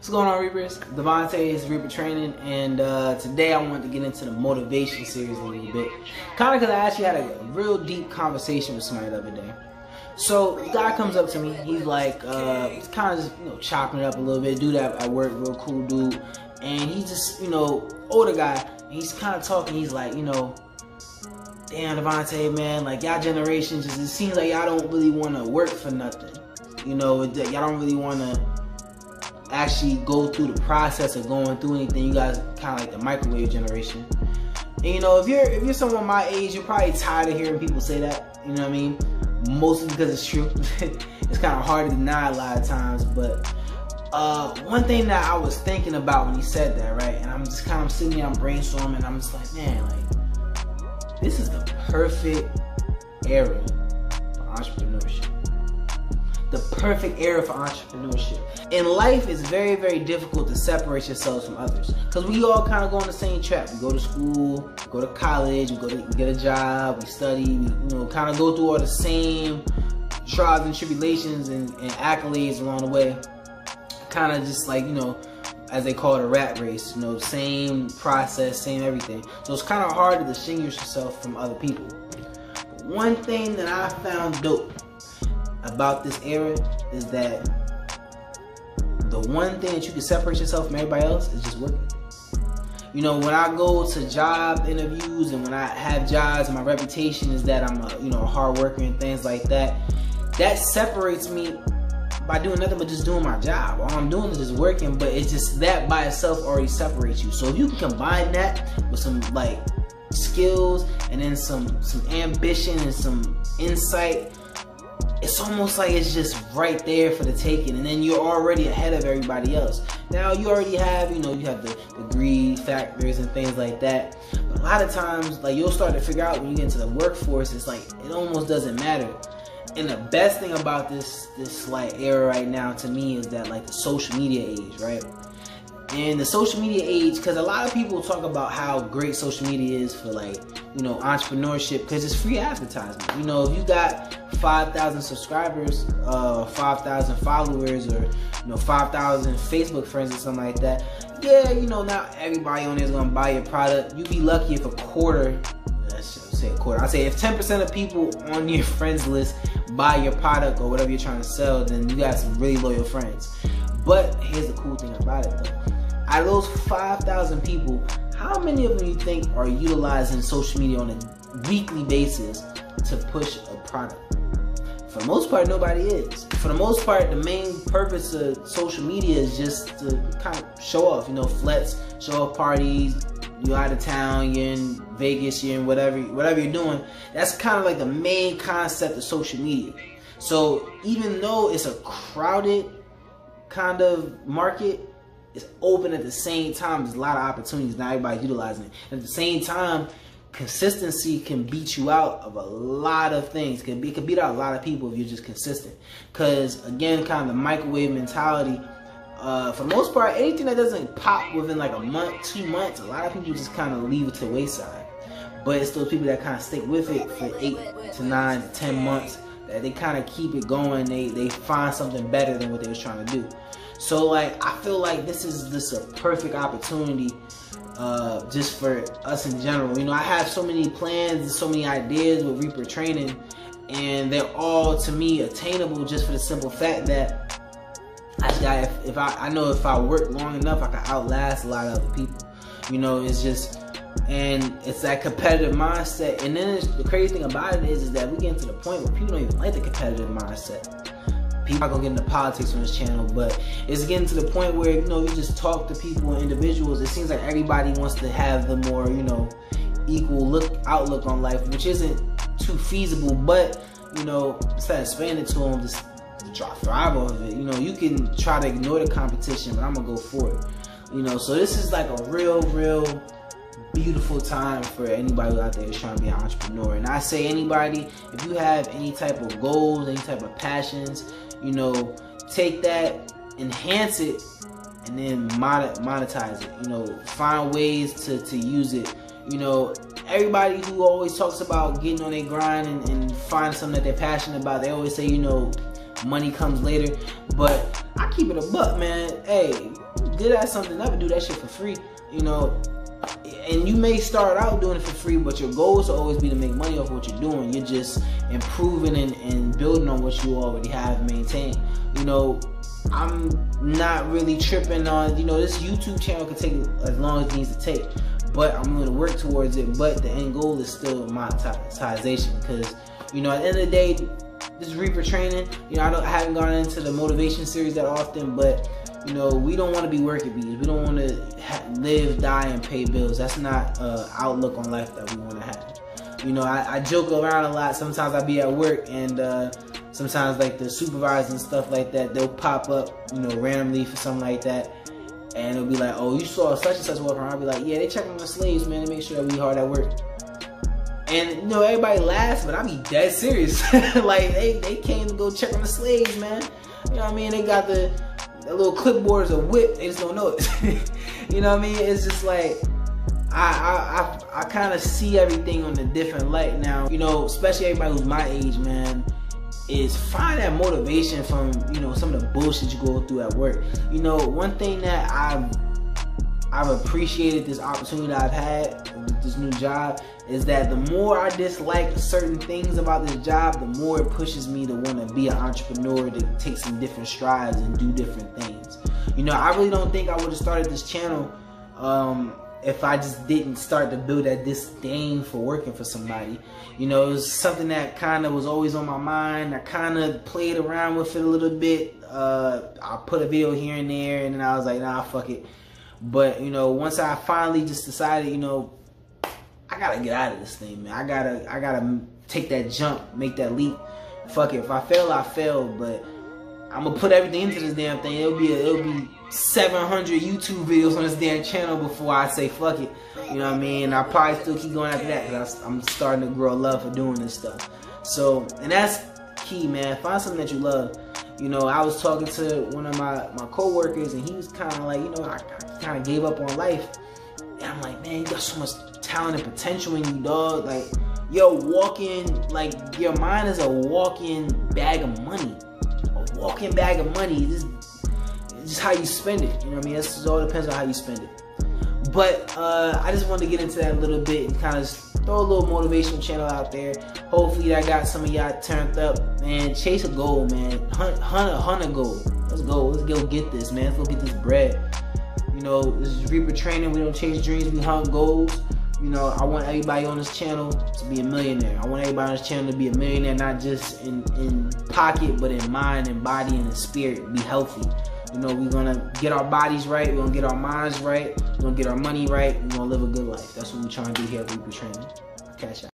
What's going on, Reapers? Devontae is Reaper Training, and today I wanted to get into the motivation series a little bit. Kind of because I actually had a real deep conversation with somebody the other day. So the guy comes up to me, he's like, he's kind of just, chopping it up a little bit. Dude at work, real cool dude. And he's just, older guy. And he's kind of talking, he's like, damn, Devontae, man, like y'all generation just, it seems like y'all don't really want to work for nothing. Y'all don't really want to actually go through the process of going through anything. You guys kind of like the microwave generation. And if you're someone my age, you're probably tired of hearing people say that. You know what I mean? Mostly because it's true. It's kind of hard to deny a lot of times. But one thing that I was thinking about when he said that, right? And I'm just kind of sitting here, I'm brainstorming. I'm just like, man, like this is the perfect era for entrepreneurship. The perfect era for entrepreneurship. In life, it's very, very difficult to separate yourselves from others, because we all kind of go on the same track. We go to school, we go to college, we get a job, we study, we kind of go through all the same trials and tribulations and accolades along the way. Kind of just like, as they call it, a rat race, same process, same everything. So it's kind of hard to distinguish yourself from other people. But one thing that I found dope about this era is that the one thing that you can separate yourself from everybody else is just working. When I go to job interviews and when I have jobs, and my reputation is that I'm a hard worker and things like that, that separates me by doing nothing but just doing my job. All I'm doing is just working, but it's just that by itself already separates you. So if you can combine that with some like skills and then some ambition and some insight, it's almost like it's just right there for the taking, and then you're already ahead of everybody else. Now you already have, you have the greed factors and things like that. But a lot of times, like you'll start to figure out when you get into the workforce, it's like it almost doesn't matter. And the best thing about this like era right now to me is that like the social media age, right? And the social media age, because a lot of people talk about how great social media is for like, entrepreneurship, because it's free advertisement. If you got 5,000 subscribers, 5,000 followers, or 5,000 Facebook friends or something like that, yeah, not everybody on there is gonna buy your product. You'd be lucky if a quarter, I say if 10% of people on your friends list buy your product or whatever you're trying to sell, then you got some really loyal friends. But here's the cool thing about it though. Out of those 5,000 people, how many of them you think are utilizing social media on a weekly basis to push a product? For the most part, nobody is. For the most part, the main purpose of social media is just to kind of show off, flex, show off parties, you're out of town, you're in Vegas, you're in whatever you're doing. That's kind of like the main concept of social media. So even though it's a crowded kind of market, it's open at the same time. There's a lot of opportunities, not everybody's utilizing it. At the same time, consistency can beat you out of a lot of things. It can beat out a lot of people if you're just consistent. Because again, kind of the microwave mentality, for the most part, anything that doesn't pop within like a month, 2 months, a lot of people just kind of leave it to the wayside. But it's those people that kind of stick with it for 8 to 9 to 10 months, that they kind of keep it going. They find something better than what they was trying to do. So like, I feel like this is just a perfect opportunity just for us in general. I have so many plans and so many ideas with Reaper Training, and they're all to me attainable just for the simple fact that I know if I work long enough, I can outlast a lot of other people. It's just, and it's that competitive mindset. And then the crazy thing about it is that we get to the point where people don't even like the competitive mindset. People are gonna get into politics on this channel, but it's getting to the point where you just talk to people and individuals. It seems like everybody wants to have the more equal outlook on life, which isn't too feasible. But instead of explaining it to them, just thrive off of it. You can try to ignore the competition, but I'm gonna go for it. So this is like a real beautiful time for anybody who out there is trying to be an entrepreneur. And I say anybody, if you have any type of goals, any type of passions, take that, enhance it, and then monetize it. Find ways to use it. Everybody who always talks about getting on their grind and find something that they're passionate about, they always say, money comes later. But I keep it a buck, man. Hey, good at something, never do that shit for free. You know, and you may start out doing it for free, but your goal is to always be to make money off what you're doing. You're just improving and building on what you already have maintained. You know, I'm not really tripping on, you know, this YouTube channel can take as long as it needs to take, but I'm going to work towards it. But the end goal is still monetization, because, you know, at the end of the day, this Reaper training, you know, I haven't gone into the motivation series that often, but you know, we don't want to be working bees. We don't want to live, die, and pay bills. That's not an outlook on life that we want to have. You know, I joke around a lot. Sometimes I be at work, and sometimes like the supervisors and stuff like that, they'll pop up, you know, randomly for something like that, and it'll be like, oh, you saw such and such walking around. I'll be like, yeah, they checking on the slaves, man, to make sure that we hard at work. And you know, everybody laughs, but I be dead serious. Like they came to go check on the slaves, man. You know what I mean? They got the little clipboard is a whip, they just don't know it. You know what I mean? It's just like, I kind of see everything on a different light now. You know, especially everybody who's my age, man, is find that motivation from, you know, some of the bullshit you go through at work. You know, one thing that I've appreciated this opportunity that I've had with this new job is that the more I dislike certain things about this job, the more it pushes me to want to be an entrepreneur, to take some different strides and do different things. You know, I really don't think I would have started this channel if I just didn't start to build that disdain for working for somebody. You know, it was something that kind of was always on my mind. I kind of played around with it a little bit. I put a video here and there, and then I was like, nah, fuck it. But, you know, once I finally just decided, you know, I gotta get out of this thing, man. I gotta take that jump, make that leap. Fuck it. If I fail, I fail. But I'm gonna put everything into this damn thing. It'll be 700 YouTube videos on this damn channel before I say fuck it. You know what I mean? I'll probably still keep going after that, because I'm starting to grow a love for doing this stuff. So, and that's key, man. Find something that you love. You know, I was talking to one of my co-workers, and he was kind of like, you know, I kind of gave up on life. And I'm like, man, you got so much talent and potential in you, dog. Like, yo, like, your mind is a walking bag of money. A walking bag of money. It's just how you spend it. You know what I mean? It all depends on how you spend it. But I just wanted to get into that a little bit and kind of throw a little motivational channel out there. Hopefully that got some of y'all turned up. Man, chase a goal, man. Hunt a goal. Let's go. Let's go get this, man. Let's go get this bread. You know, this is Reaper training. We don't chase dreams, we hunt goals. You know, I want everybody on this channel to be a millionaire. I want everybody on this channel to be a millionaire, not just in pocket, but in mind and body and in spirit. Be healthy. You know, we're gonna get our bodies right, we're gonna get our minds right, we're gonna get our money right, we're gonna live a good life. That's what we're trying to do here at Reaper Training. Catch y'all.